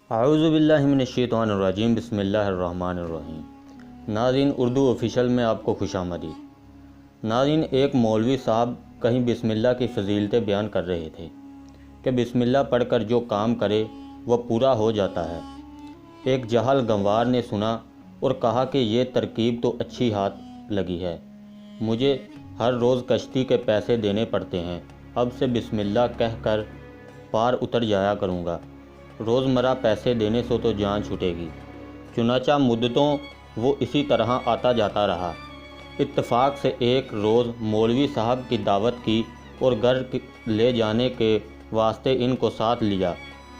اعوذ باللہ من الشیطان الرجیم، بسم اللہ الرحمن الرحیم۔ ناظرین، اردو آفیشل میں آپ کو خوش آمدید۔ ناظرین، ایک مولوی صاحب کہیں بسم اللہ کی فضیلتیں بیان کر رہے تھے کہ بسم اللہ پڑھ کر جو کام کرے وہ پورا ہو جاتا ہے۔ ایک جاہل گنوار نے سنا اور کہا کہ یہ ترکیب تو اچھی ہاتھ لگی ہے، مجھے ہر روز کشتی کے پیسے دینے پڑتے ہیں، اب سے بسم اللہ کہہ کر پار اتر جایا کروں گا، روزمرہ پیسے دینے سے تو جان چھوٹے گی۔ چنانچہ مدتوں وہ اسی طرح آتا جاتا رہا۔ اتفاق سے ایک روز مولوی صاحب کی دعوت کی اور گھر لے جانے کے واسطے ان کو ساتھ لیا۔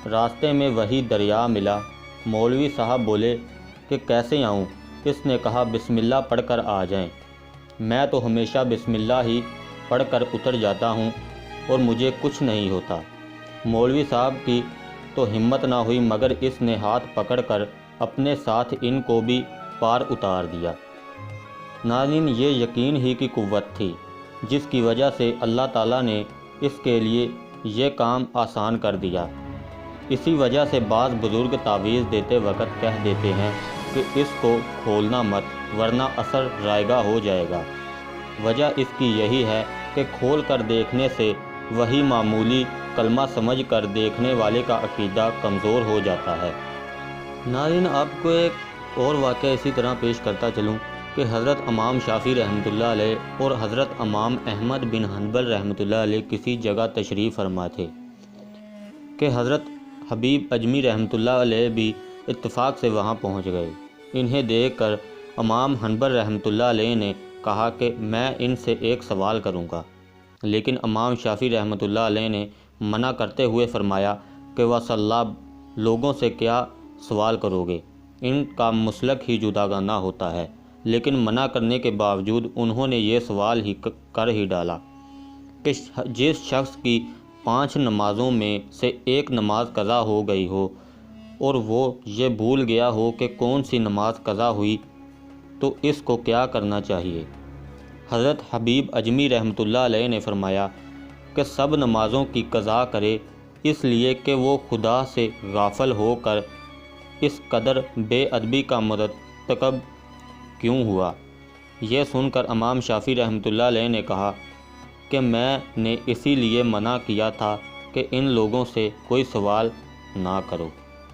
راستے میں وہی دریا ملا۔ مولوی صاحب بولے کہ کیسے آؤں؟ اس نے کہا بسم اللہ پڑھ کر آ جائیں۔ میں تو ہمیشہ بسم اللہ ہی پڑھ کر اتر جاتا ہوں اور مجھے کچھ نہیں ہوتا۔ مولوی صاحب کی تو ہمت نہ ہوئی، مگر اس نے ہاتھ پکڑ کر اپنے ساتھ ان کو بھی پار اتار دیا۔ ناظرین، یہ یقین ہی کی قوت تھی جس کی وجہ سے اللہ تعالیٰ نے اس کے لیے یہ کام آسان کر دیا۔ اسی وجہ سے بعض بزرگ تعویذ دیتے وقت کہہ دیتے ہیں کہ اس کو کھولنا مت ورنہ اثر رائگاں ہو جائے گا۔ وجہ اس کی یہی ہے کہ کھول کر دیکھنے سے وہی معمولی کلمہ سمجھ کر دیکھنے والے کا عقیدہ کمزور ہو جاتا ہے۔ ناظرین، آپ کو ایک اور واقعہ اسی طرح پیش کرتا چلوں کہ حضرت امام شافعی رحمۃ اللہ علیہ اور حضرت امام احمد بن حنبل رحمۃ اللہ علیہ کسی جگہ تشریف فرما تھے کہ حضرت حبیب اجمی رحمۃ اللہ علیہ بھی اتفاق سے وہاں پہنچ گئے۔ انہیں دیکھ کر امام حنبل رحمۃ اللہ علیہ نے کہا کہ میں ان سے ایک سوال کروں گا، لیکن امام شافعی رحمۃ اللہ علیہ نے منع کرتے ہوئے فرمایا کہ وصلہ، لوگوں سے کیا سوال کرو گے، ان کا مسلک ہی جداگانہ ہوتا ہے۔ لیکن منع کرنے کے باوجود انہوں نے یہ سوال ہی کر ہی ڈالا کہ جس شخص کی 5 نمازوں میں سے ایک نماز قضا ہو گئی ہو اور وہ یہ بھول گیا ہو کہ کون سی نماز قضا ہوئی تو اس کو کیا کرنا چاہیے؟ حضرت حبیب اجمی رحمۃ اللہ علیہ نے فرمایا کہ سب نمازوں کی قضا کرے، اس لیے کہ وہ خدا سے غافل ہو کر اس قدر بے ادبی کا مرتکب کیوں ہوا؟ یہ سن کر امام شافعی رحمۃ اللہ علیہ نے کہا کہ میں نے اسی لیے منع کیا تھا کہ ان لوگوں سے کوئی سوال نہ کرو۔